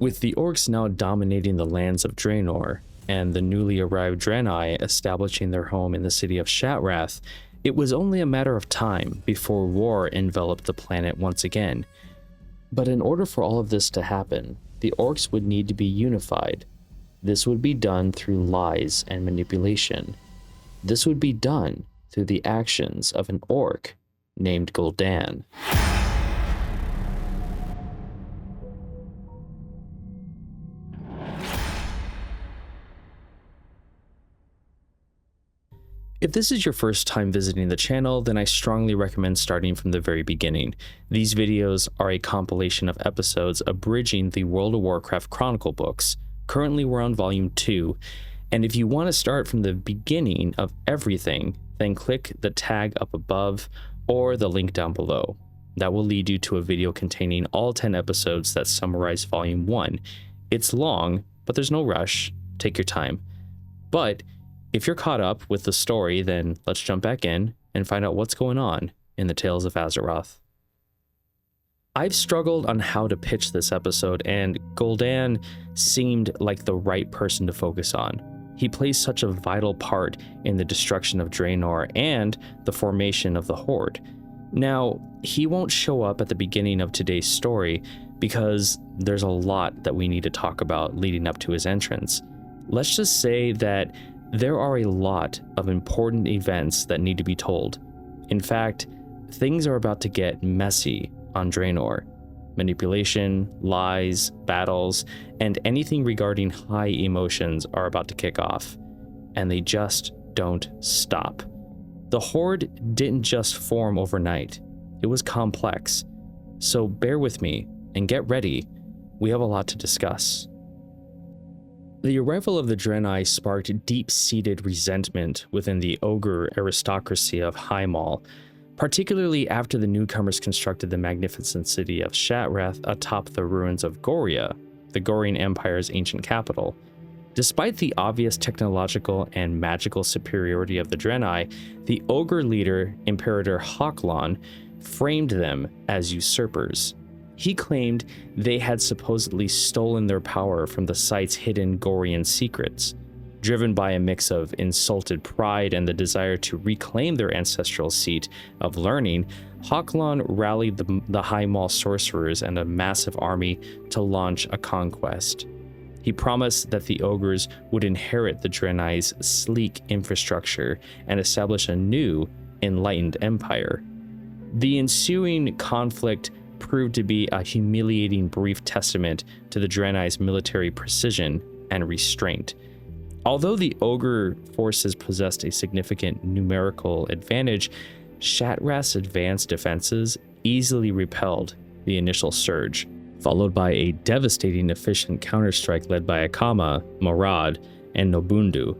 With the orcs now dominating the lands of Draenor, and the newly arrived draenei establishing their home in the city of Shattrath, it was only a matter of time before war enveloped the planet once again. But in order for all of this to happen, the orcs would need to be unified. This would be done through lies and manipulation. This would be done through the actions of an orc named Gul'dan. If this is your first time visiting the channel, then I strongly recommend starting from the very beginning. These videos are a compilation of episodes abridging the World of Warcraft Chronicle books. Currently we're on Volume 2, and if you want to start from the beginning of everything, then click the tag up above or the link down below. That will lead you to a video containing all 10 episodes that summarize Volume 1. It's long, but there's no rush. Take your time. But if you're caught up with the story, then let's jump back in and find out what's going on in the Tales of Azeroth. I've struggled on how to pitch this episode, and Gul'dan seemed like the right person to focus on. He plays such a vital part in the destruction of Draenor and the formation of the Horde. Now, he won't show up at the beginning of today's story because there's a lot that we need to talk about leading up to his entrance. Let's just say that there are a lot of important events that need to be told. In fact, things are about to get messy on Draenor. Manipulation, lies, battles, and anything regarding high emotions are about to kick off. And they just don't stop. The Horde didn't just form overnight. It was complex. So bear with me and get ready. We have a lot to discuss. The arrival of the draenei sparked deep-seated resentment within the ogre aristocracy of Highmaul, particularly after the newcomers constructed the magnificent city of Shattrath atop the ruins of Goria, the Gorian Empire's ancient capital. Despite the obvious technological and magical superiority of the draenei, the ogre leader, Imperator Hoklon, framed them as usurpers. He claimed they had supposedly stolen their power from the site's hidden Gorian secrets. Driven by a mix of insulted pride and the desire to reclaim their ancestral seat of learning, Hoklon rallied the Highmaul sorcerers and a massive army to launch a conquest. He promised that the ogres would inherit the draenei's sleek infrastructure and establish a new, enlightened empire. The ensuing conflict proved to be a humiliating brief testament to the draenei's military precision and restraint. Although the ogre forces possessed a significant numerical advantage, Shattrath's advanced defenses easily repelled the initial surge, followed by a devastating efficient counterstrike led by Akama, Morad, and Nobundu.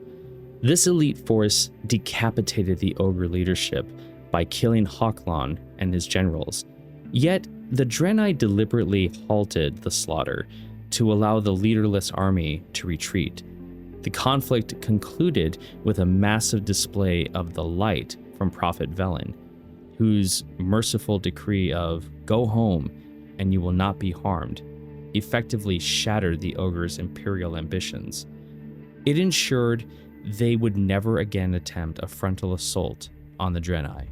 This elite force decapitated the ogre leadership by killing Hoklon and his generals. Yet, the draenei deliberately halted the slaughter to allow the leaderless army to retreat. The conflict concluded with a massive display of the light from Prophet Velen, whose merciful decree of "go home and you will not be harmed" effectively shattered the ogre's imperial ambitions. It ensured they would never again attempt a frontal assault on the draenei.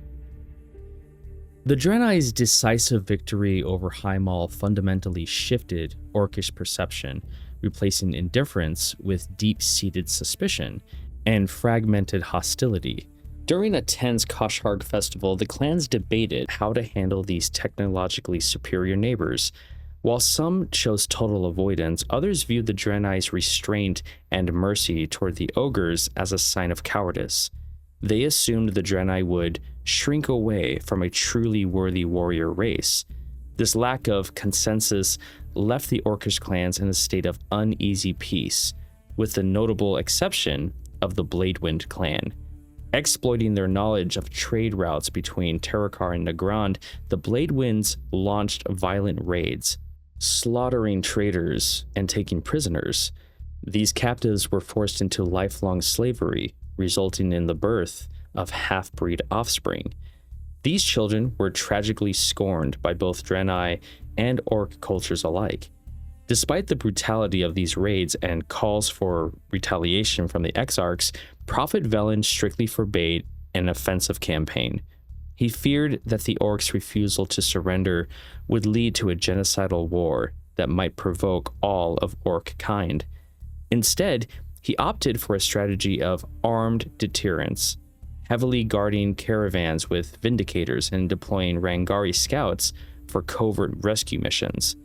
The draenei's decisive victory over Highmaul fundamentally shifted orcish perception, replacing indifference with deep-seated suspicion and fragmented hostility. During a tense Kosh'harg festival, the clans debated how to handle these technologically superior neighbors. While some chose total avoidance, others viewed the draenei's restraint and mercy toward the ogres as a sign of cowardice. They assumed the draenei would shrink away from a truly worthy warrior race. This lack of consensus left the orcish clans in a state of uneasy peace, with the notable exception of the Bladewind clan. Exploiting their knowledge of trade routes between Terokkar and Nagrand, the Bladewinds launched violent raids, slaughtering traders and taking prisoners. These captives were forced into lifelong slavery, resulting in the birth of half-breed offspring. These children were tragically scorned by both draenei and orc cultures alike. Despite the brutality of these raids and calls for retaliation from the Exarchs, Prophet Velen strictly forbade an offensive campaign. He feared that the orcs' refusal to surrender would lead to a genocidal war that might provoke all of orc kind. Instead, he opted for a strategy of armed deterrence, heavily guarding caravans with vindicators and deploying Rangari scouts for covert rescue missions.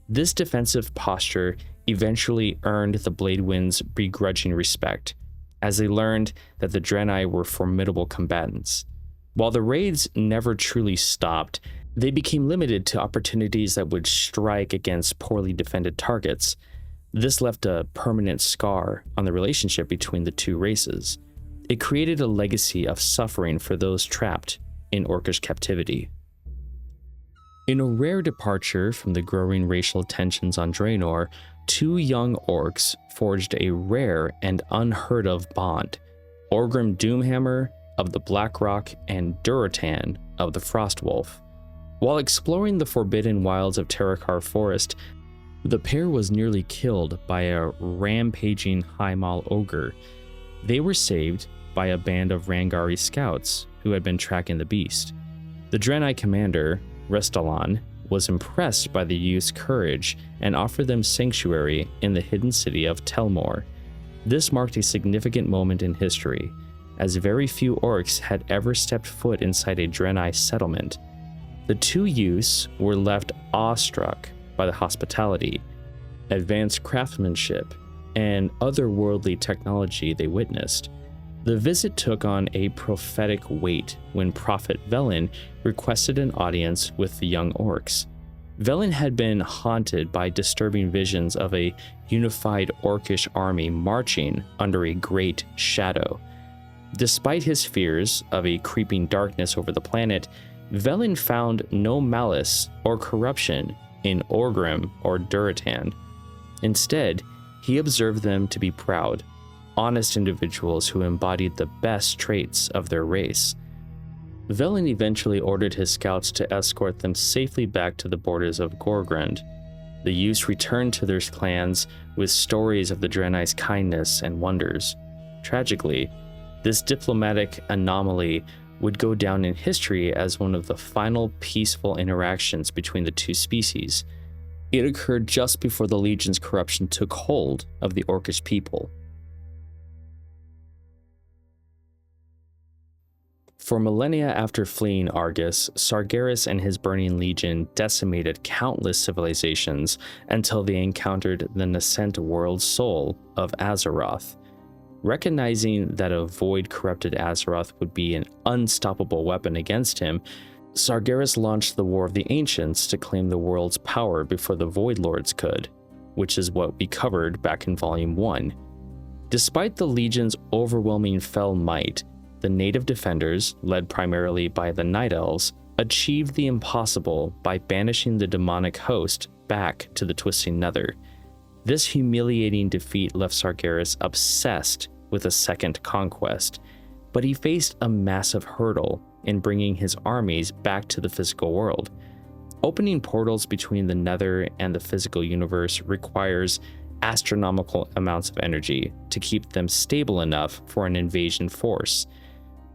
This defensive posture eventually earned the Bladewinds begrudging respect, as they learned that the draenei were formidable combatants. While the raids never truly stopped, they became limited to opportunities that would strike against poorly defended targets. This left a permanent scar on the relationship between the two races. It created a legacy of suffering for those trapped in orcish captivity. In a rare departure from the growing racial tensions on Draenor, two young orcs forged a rare and unheard of bond: Orgrim Doomhammer of the Blackrock and Durotan of the Frostwolf. While exploring the forbidden wilds of Terakar Forest, the pair was nearly killed by a rampaging Highmaul ogre. They were saved by a band of Rangari scouts who had been tracking the beast. The draenei commander, Restalan, was impressed by the youth's courage and offered them sanctuary in the hidden city of Telmor. This marked a significant moment in history, as very few orcs had ever stepped foot inside a draenei settlement. The two youths were left awestruck by the hospitality, advanced craftsmanship, and otherworldly technology they witnessed. The visit took on a prophetic weight when Prophet Velen requested an audience with the young orcs. Velen had been haunted by disturbing visions of a unified orcish army marching under a great shadow. Despite his fears of a creeping darkness over the planet, Velen found no malice or corruption in Orgrim or Durotan. Instead, he observed them to be proud, honest individuals who embodied the best traits of their race. Velen eventually ordered his scouts to escort them safely back to the borders of Gorgrond. The youths returned to their clans with stories of the draenei's kindness and wonders. Tragically, this diplomatic anomaly would go down in history as one of the final peaceful interactions between the two species. It occurred just before the Legion's corruption took hold of the orcish people. For millennia after fleeing Argus, Sargeras and his burning legion decimated countless civilizations until they encountered the nascent world soul of Azeroth. Recognizing that a void-corrupted Azeroth would be an unstoppable weapon against him, Sargeras launched the War of the Ancients to claim the world's power before the Void Lords could, which is what we covered back in Volume 1. Despite the Legion's overwhelming fell might, the native defenders, led primarily by the Night Elves, achieved the impossible by banishing the demonic host back to the Twisting Nether. This humiliating defeat left Sargeras obsessed with a second conquest, but he faced a massive hurdle in bringing his armies back to the physical world. Opening portals between the Nether and the physical universe requires astronomical amounts of energy to keep them stable enough for an invasion force.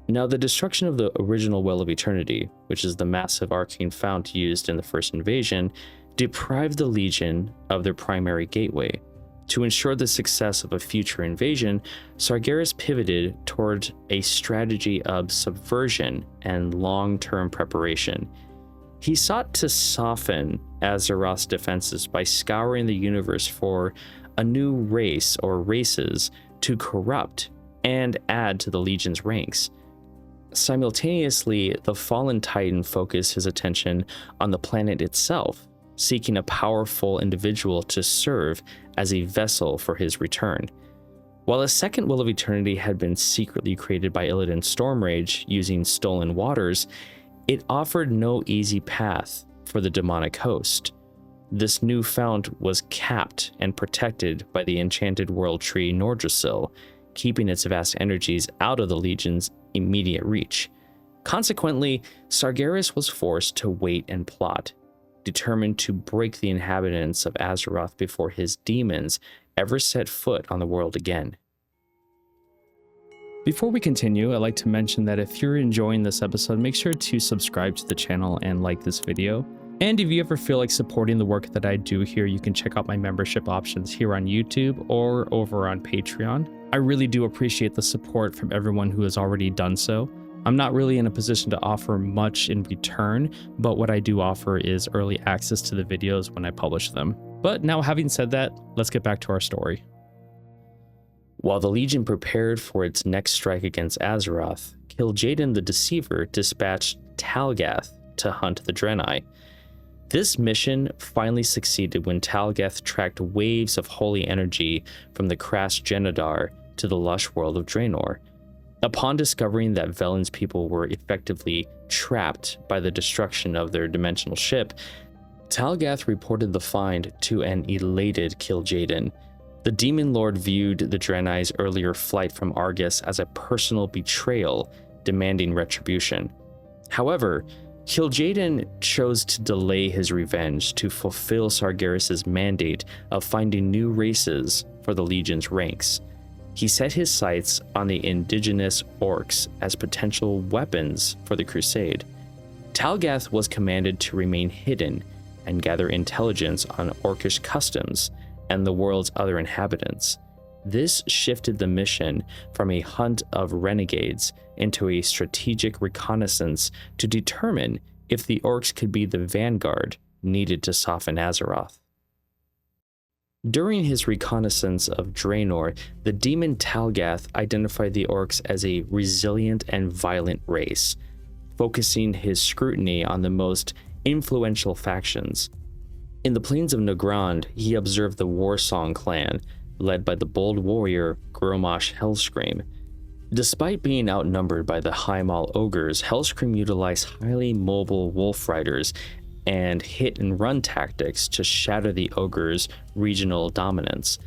Now, the destruction of the original Well of Eternity, which is the massive arcane fount used in the first invasion, deprived the Legion of their primary gateway. To ensure the success of a future invasion, Sargeras pivoted toward a strategy of subversion and long-term preparation. He sought to soften Azeroth's defenses by scouring the universe for a new race or races to corrupt and add to the Legion's ranks. Simultaneously, the fallen Titan focused his attention on the planet itself, seeking a powerful individual to serve as a vessel for his return. While a second Will of Eternity had been secretly created by Illidan Stormrage using stolen waters, it offered no easy path for the demonic host. This new fount was capped and protected by the enchanted world tree Ner'zhul, keeping its vast energies out of the Legion's immediate reach. Consequently, Sargeras was forced to wait and plot. determined to break the inhabitants of Azeroth before his demons ever set foot on the world again. Before we continue, I'd like to mention that if you're enjoying this episode, make sure to subscribe to the channel and like this video. And if you ever feel like supporting the work that I do here, you can check out my membership options here on YouTube or over on Patreon. I really do appreciate the support from everyone who has already done so. I'm not really in a position to offer much in return, but what I do offer is early access to the videos when I publish them. But now, having said that, let's get back to our story. While the Legion prepared for its next strike against Azeroth, Kil'jaeden the Deceiver dispatched Tal'gath to hunt the draenei. This mission finally succeeded when Tal'gath tracked waves of holy energy from the Crass Genadar to the lush world of Draenor. Upon discovering that Velen's people were effectively trapped by the destruction of their dimensional ship, Tal'gath reported the find to an elated Kil'jaeden. The Demon Lord viewed the Draenei's earlier flight from Argus as a personal betrayal, demanding retribution. However, Kil'jaeden chose to delay his revenge to fulfill Sargeras's mandate of finding new races for the Legion's ranks. He set his sights on the indigenous orcs as potential weapons for the crusade. Tal'gath was commanded to remain hidden and gather intelligence on orcish customs and the world's other inhabitants. This shifted the mission from a hunt of renegades into a strategic reconnaissance to determine if the orcs could be the vanguard needed to soften Azeroth. During his reconnaissance of Draenor, the demon Tal'gath identified the orcs as a resilient and violent race, focusing his scrutiny on the most influential factions. In the plains of Nagrand, he observed the Warsong clan, led by the bold warrior Grommash Hellscream. Despite being outnumbered by the Highmaul Ogres, Hellscream utilized highly mobile wolf riders and hit-and-run tactics to shatter the Ogres' regional dominance.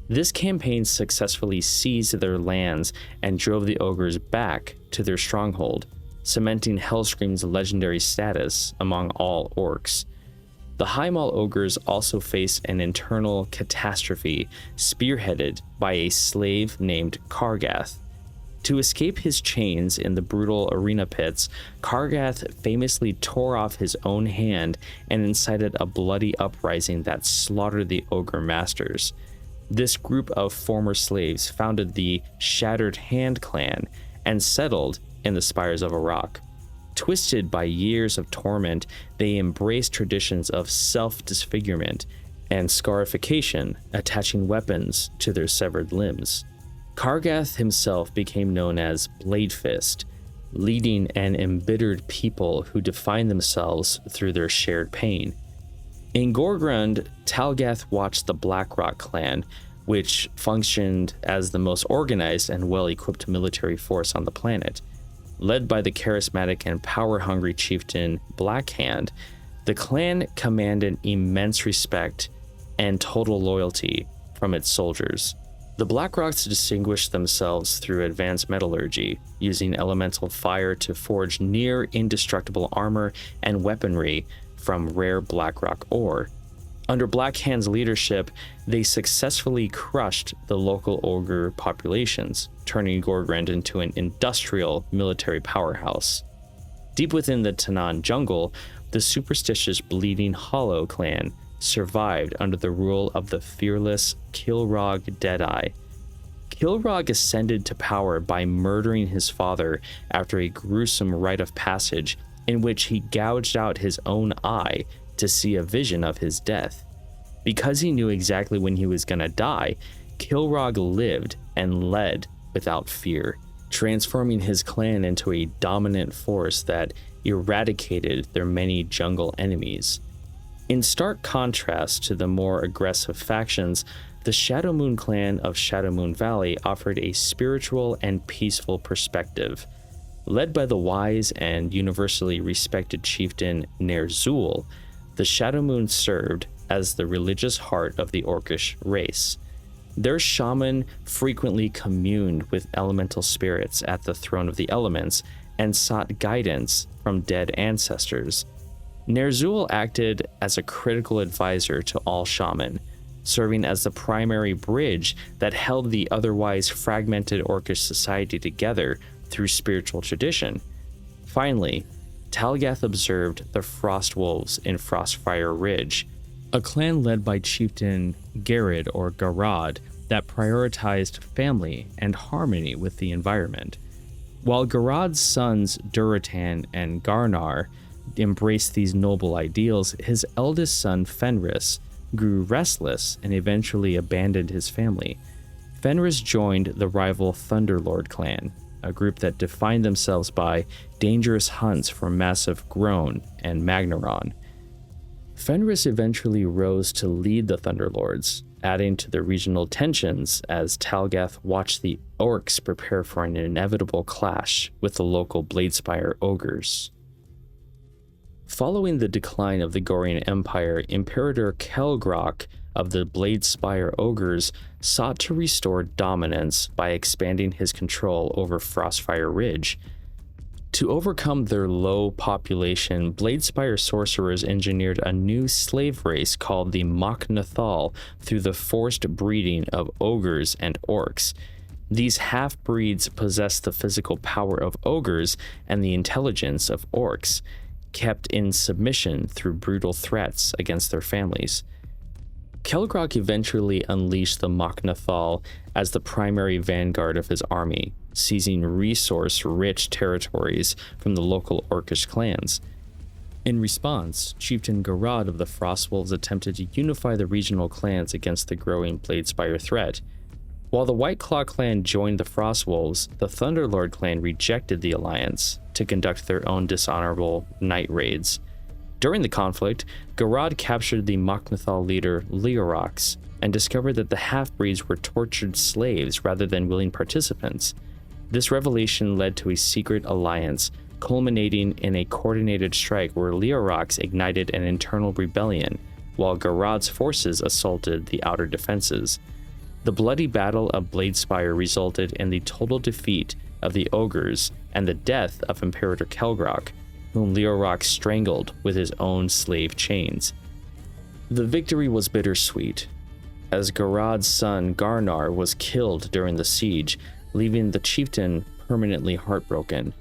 This campaign successfully seized their lands and drove the Ogres back to their stronghold, cementing Hellscream's legendary status among all orcs. The Highmaul Ogres also faced an internal catastrophe spearheaded by a slave named Kar'gath. To escape his chains in the brutal arena pits, Kar'gath famously tore off his own hand and incited a bloody uprising that slaughtered the Ogre Masters. This group of former slaves founded the Shattered Hand clan and settled in the Spires of Arak. Twisted by years of torment, they embraced traditions of self-disfigurement and scarification, attaching weapons to their severed limbs. Kar'gath himself became known as Bladefist, leading an embittered people who defined themselves through their shared pain. In Gorgrund, Tal'gath watched the Blackrock clan, which functioned as the most organized and well-equipped military force on the planet. Led by the charismatic and power-hungry chieftain Blackhand, the clan commanded immense respect and total loyalty from its soldiers. The Blackrocks distinguished themselves through advanced metallurgy, using elemental fire to forge near-indestructible armor and weaponry from rare Blackrock ore. Under Blackhand's leadership, they successfully crushed the local ogre populations, turning Gorgrund into an industrial military powerhouse. Deep within the Tanaan jungle, the superstitious Bleeding Hollow clan survived under the rule of the fearless Kil'rogg Deadeye. Kil'rogg ascended to power by murdering his father after a gruesome rite of passage in which he gouged out his own eye to see a vision of his death. Because he knew exactly when he was gonna die, Kil'rogg lived and led without fear, transforming his clan into a dominant force that eradicated their many jungle enemies. In stark contrast to the more aggressive factions, the Shadowmoon clan of Shadowmoon Valley offered a spiritual and peaceful perspective. Led by the wise and universally respected chieftain Ner'zhul, the Shadowmoon served as the religious heart of the Orcish race. Their shaman frequently communed with elemental spirits at the throne of the elements and sought guidance from dead ancestors. Ner'zhul acted as a critical advisor to all shaman, serving as the primary bridge that held the otherwise fragmented orcish society together through spiritual tradition. Finally, Talgath observed the Frost Wolves in Frostfire Ridge, a clan led by chieftain Garrod or Garad that prioritized family and harmony with the environment. While Garad's sons Durotan and Garnar embraced these noble ideals, his eldest son Fenris grew restless and eventually abandoned his family. Fenris joined the rival Thunderlord clan, a group that defined themselves by dangerous hunts for massive Groan and Magnaron. Fenris eventually rose to lead the Thunderlords, adding to the regional tensions as Talgath watched the orcs prepare for an inevitable clash with the local Bladespire ogres. Following the decline of the Gorian Empire, Imperator Kelgrok of the Bladespire ogres sought to restore dominance by expanding his control over Frostfire Ridge. To overcome their low population, Bladespire sorcerers engineered a new slave race called the Mok'Nathal through the forced breeding of ogres and orcs. These half-breeds possessed the physical power of ogres and the intelligence of orcs, kept in submission through brutal threats against their families. Kelgrok eventually unleashed the Mok'Nathal as the primary vanguard of his army, seizing resource-rich territories from the local orcish clans. In response, Chieftain Garad of the Frostwolves attempted to unify the regional clans against the growing Bladespire threat. While the White Claw clan joined the Frostwolves, the Thunderlord clan rejected the alliance to conduct their own dishonorable night raids. During the conflict, Garad captured the Mok'Nathal leader Leorox and discovered that the half-breeds were tortured slaves rather than willing participants. This revelation led to a secret alliance, culminating in a coordinated strike where Leorox ignited an internal rebellion, while Garad's forces assaulted the outer defenses. The bloody battle of Bladespire resulted in the total defeat of the ogres and the death of Imperator Kelgrok, whom Leorox strangled with his own slave chains. The victory was bittersweet, as Garad's son Garnar was killed during the siege, leaving the chieftain permanently heartbroken.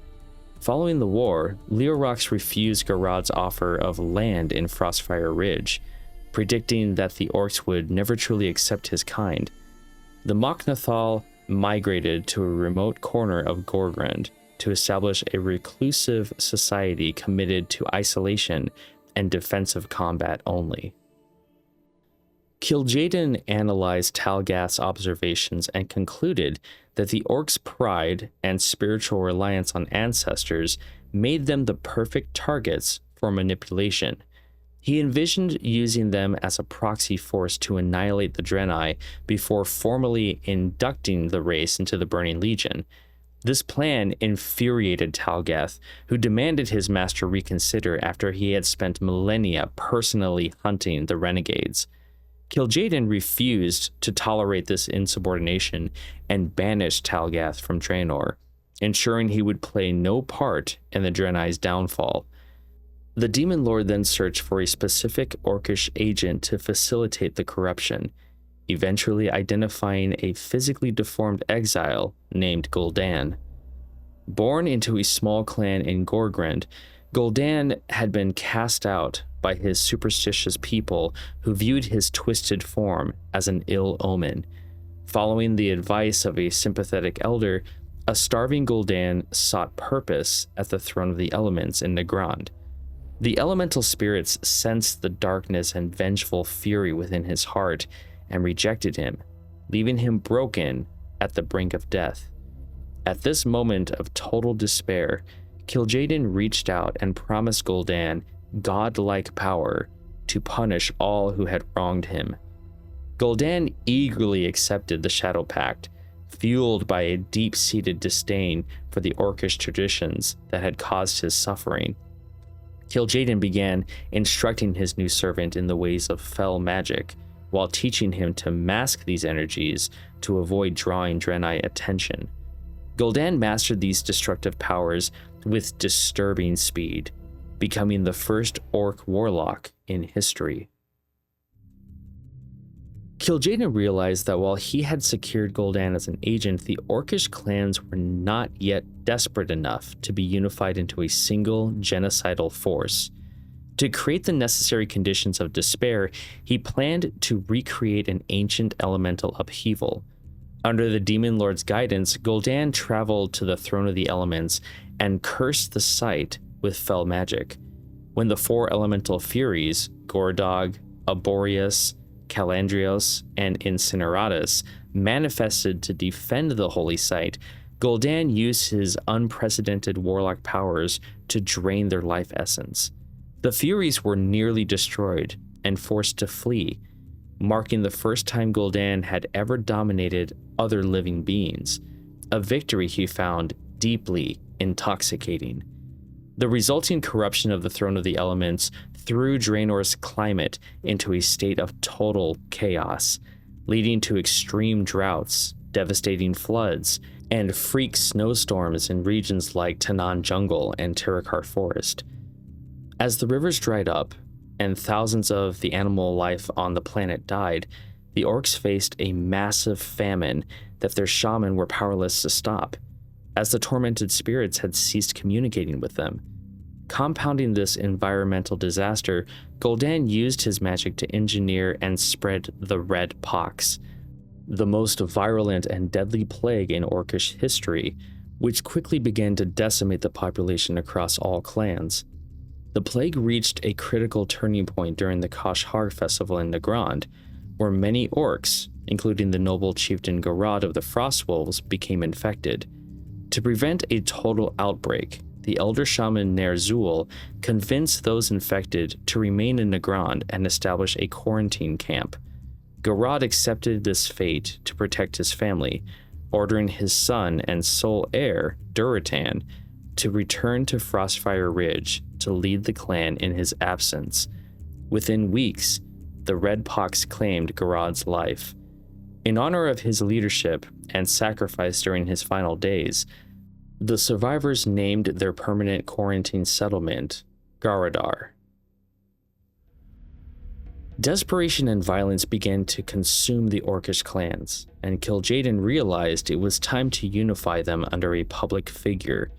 Following the war, Leorox refused Garad's offer of land in Frostfire Ridge, predicting that the orcs would never truly accept his kind. The Mok'Nathal migrated to a remote corner of Gorgrond to establish a reclusive society committed to isolation and defensive combat only. Kil'jaeden analyzed Talgath's observations and concluded that the orcs' pride and spiritual reliance on ancestors made them the perfect targets for manipulation. He envisioned using them as a proxy force to annihilate the draenei before formally inducting the race into the Burning Legion. This plan infuriated Talgath, who demanded his master reconsider after he had spent millennia personally hunting the renegades. Kil'jaeden refused to tolerate this insubordination and banished Talgath from Draenor, ensuring he would play no part in the draenei's downfall. The Demon Lord then searched for a specific orcish agent to facilitate the corruption, eventually identifying a physically deformed exile named Gul'dan. Born into a small clan in Gorgrond, Gul'dan had been cast out by his superstitious people who viewed his twisted form as an ill omen. Following the advice of a sympathetic elder, a starving Gul'dan sought purpose at the throne of the elements in Nagrand. The elemental spirits sensed the darkness and vengeful fury within his heart and rejected him, leaving him broken at the brink of death. At this moment of total despair, Kil'jaeden reached out and promised Gul'dan godlike power to punish all who had wronged him. Gul'dan eagerly accepted the Shadow Pact, fueled by a deep-seated disdain for the orcish traditions that had caused his suffering. Kil'jaeden began instructing his new servant in the ways of fell magic, while teaching him to mask these energies to avoid drawing draenei attention. Gul'dan mastered these destructive powers with disturbing speed. becoming the first orc warlock in history. Kil'jaeden realized that while he had secured Gul'dan as an agent, the orcish clans were not yet desperate enough to be unified into a single genocidal force. To create the necessary conditions of despair, he planned to recreate an ancient elemental upheaval. Under the Demon Lord's guidance, Gul'dan traveled to the Throne of the Elements and cursed the site with fell magic. When the four elemental furies, Gordog, Aborius, Calandrios, and Incineratus, manifested to defend the holy site, Gul'dan used his unprecedented warlock powers to drain their life essence. The Furies were nearly destroyed and forced to flee, marking the first time Gul'dan had ever dominated other living beings, a victory he found deeply intoxicating. The resulting corruption of the Throne of the Elements threw Draenor's climate into a state of total chaos, leading to extreme droughts, devastating floods, and freak snowstorms in regions like Tanaan Jungle and Terakar Forest. As the rivers dried up and thousands of the animal life on the planet died, the orcs faced a massive famine that their shaman were powerless to stop, as the tormented spirits had ceased communicating with them. Compounding this environmental disaster, Gul'dan used his magic to engineer and spread the Red Pox, the most virulent and deadly plague in orcish history, which quickly began to decimate the population across all clans. The plague reached a critical turning point during the Kash'har festival in Nagrand, where many orcs, including the noble chieftain Garad of the Frostwolves, became infected. To prevent a total outbreak, the elder shaman Ner'zhul convinced those infected to remain in Nagrand and establish a quarantine camp. Garad accepted this fate to protect his family, ordering his son and sole heir, Durotan, to return to Frostfire Ridge to lead the clan in his absence. Within weeks, the Red Pox claimed Garad's life. In honor of his leadership and sacrifice during his final days, the survivors named their permanent quarantine settlement Garadar. Desperation and violence began to consume the orcish clans, and Kil'jaeden realized it was time to unify them under a public figure.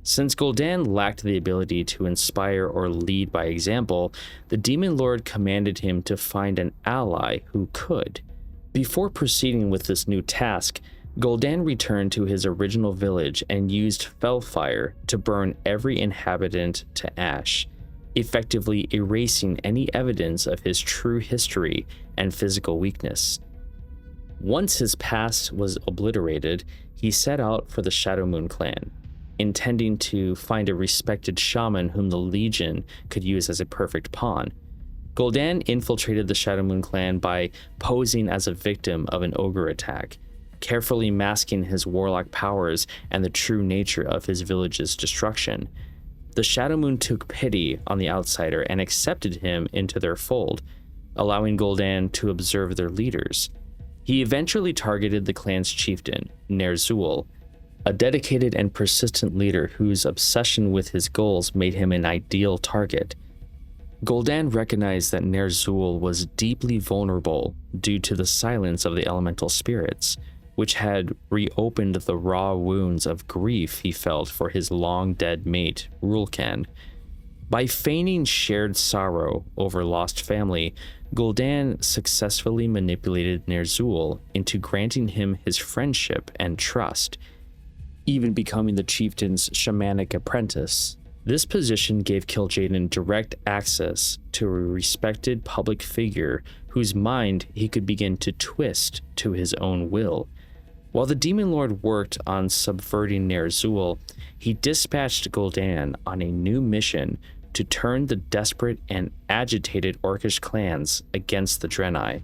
Since Gul'dan lacked the ability to inspire or lead by example, the Demon Lord commanded him to find an ally who could. Before proceeding with this new task, Gul'dan returned to his original village and used Fellfire to burn every inhabitant to ash, effectively erasing any evidence of his true history and physical weakness. Once his past was obliterated, he set out for the Shadowmoon clan, intending to find a respected shaman whom the Legion could use as a perfect pawn. Gul'dan infiltrated the Shadowmoon clan by posing as a victim of an ogre attack, carefully masking his warlock powers and the true nature of his village's destruction. The Shadowmoon took pity on the outsider and accepted him into their fold, allowing Gul'dan to observe their leaders. He eventually targeted the clan's chieftain, Ner'zhul, a dedicated and persistent leader whose obsession with his goals made him an ideal target. Gul'dan recognized that Ner'zhul was deeply vulnerable due to the silence of the elemental spirits, which had reopened the raw wounds of grief he felt for his long-dead mate, Rulkan. By feigning shared sorrow over lost family, Gul'dan successfully manipulated Ner'zhul into granting him his friendship and trust, even becoming the chieftain's shamanic apprentice. This position gave Kil'jaeden direct access to a respected public figure whose mind he could begin to twist to his own will. While the Demon Lord worked on subverting Ner'zhul, he dispatched Gul'dan on a new mission to turn the desperate and agitated orcish clans against the draenei.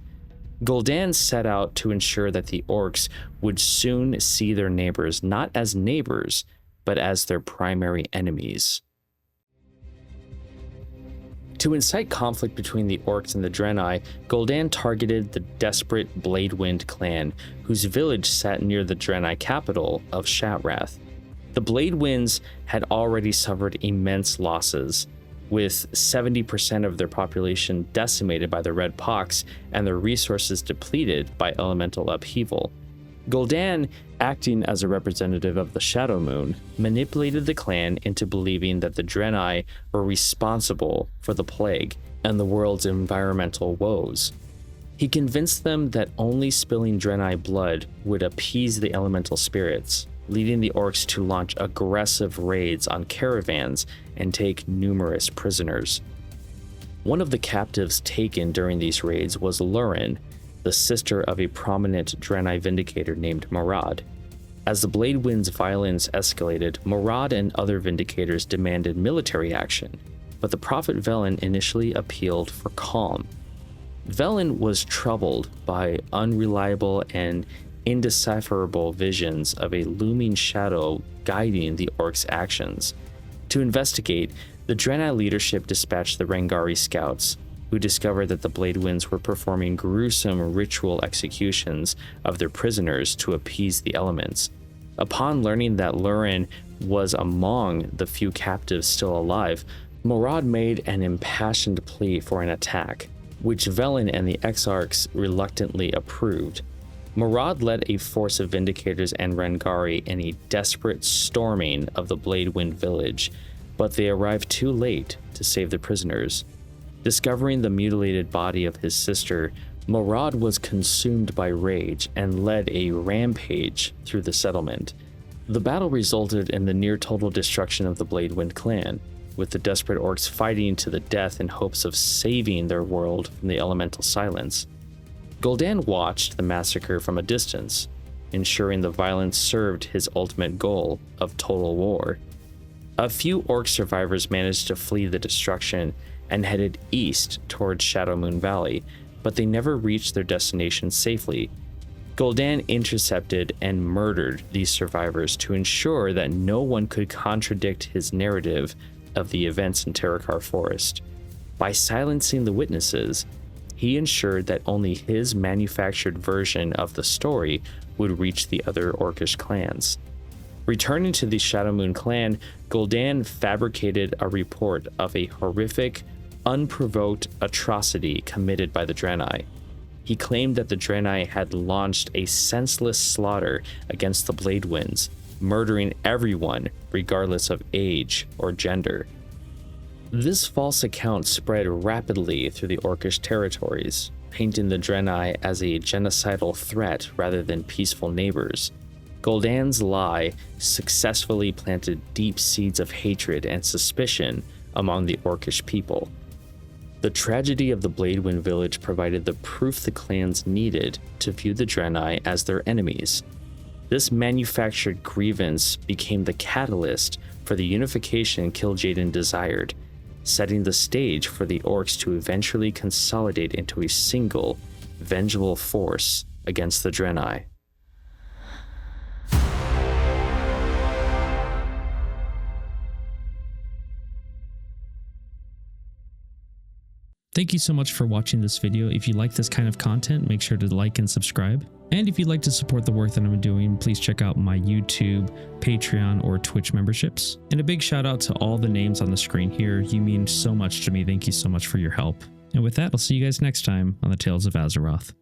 Gul'dan set out to ensure that the orcs would soon see their neighbors not as neighbors, but as their primary enemies. To incite conflict between the orcs and the draenei, Gul'dan targeted the desperate Bladewind clan, whose village sat near the draenei capital of Shattrath. The Bladewinds had already suffered immense losses, with 70% of their population decimated by the Red Pox and their resources depleted by elemental upheaval. Gul'dan, acting as a representative of the Shadow Moon, manipulated the clan into believing that the draenei were responsible for the plague and the world's environmental woes. He convinced them that only spilling draenei blood would appease the elemental spirits, leading the orcs to launch aggressive raids on caravans and take numerous prisoners. One of the captives taken during these raids was Lurin, the sister of a prominent draenei vindicator named Marad. As the Bladewind's violence escalated, Marad and other vindicators demanded military action, but the prophet Velen initially appealed for calm. Velen was troubled by unreliable and indecipherable visions of a looming shadow guiding the orcs' actions. To investigate, the draenei leadership dispatched the Rangari scouts, who discovered that the Bladewinds were performing gruesome ritual executions of their prisoners to appease the elements. Upon learning that Lurin was among the few captives still alive, Marad made an impassioned plea for an attack, which Velen and the Exarchs reluctantly approved. Marad led a force of Vindicators and Rangari in a desperate storming of the Bladewind village, but they arrived too late to save the prisoners. Discovering the mutilated body of his sister, Marad was consumed by rage and led a rampage through the settlement. The battle resulted in the near-total destruction of the Bladewind clan, with the desperate orcs fighting to the death in hopes of saving their world from the elemental silence. Gul'dan watched the massacre from a distance, ensuring the violence served his ultimate goal of total war. A few orc survivors managed to flee the destruction and headed east towards Shadowmoon Valley, but they never reached their destination safely. Gul'dan intercepted and murdered these survivors to ensure that no one could contradict his narrative of the events in Terakar Forest. By silencing the witnesses, he ensured that only his manufactured version of the story would reach the other orcish clans. Returning to the Shadowmoon clan, Gul'dan fabricated a report of a horrific, unprovoked atrocity committed by the draenei. He claimed that the draenei had launched a senseless slaughter against the Bladewinds, murdering everyone regardless of age or gender. This false account spread rapidly through the orcish territories, painting the draenei as a genocidal threat rather than peaceful neighbors. Gul'dan's lie successfully planted deep seeds of hatred and suspicion among the orcish people. The tragedy of the Bladewind village provided the proof the clans needed to view the draenei as their enemies. This manufactured grievance became the catalyst for the unification Kil'jaeden desired, setting the stage for the orcs to eventually consolidate into a single, vengeful force against the draenei. Thank you so much for watching this video. If you like this kind of content, make sure to like and subscribe. And if you'd like to support the work that I'm doing, please check out my YouTube, Patreon, or Twitch memberships. And a big shout out to all the names on the screen here. You mean so much to me. Thank you so much for your help. And with that, I'll see you guys next time on the Tales of Azeroth.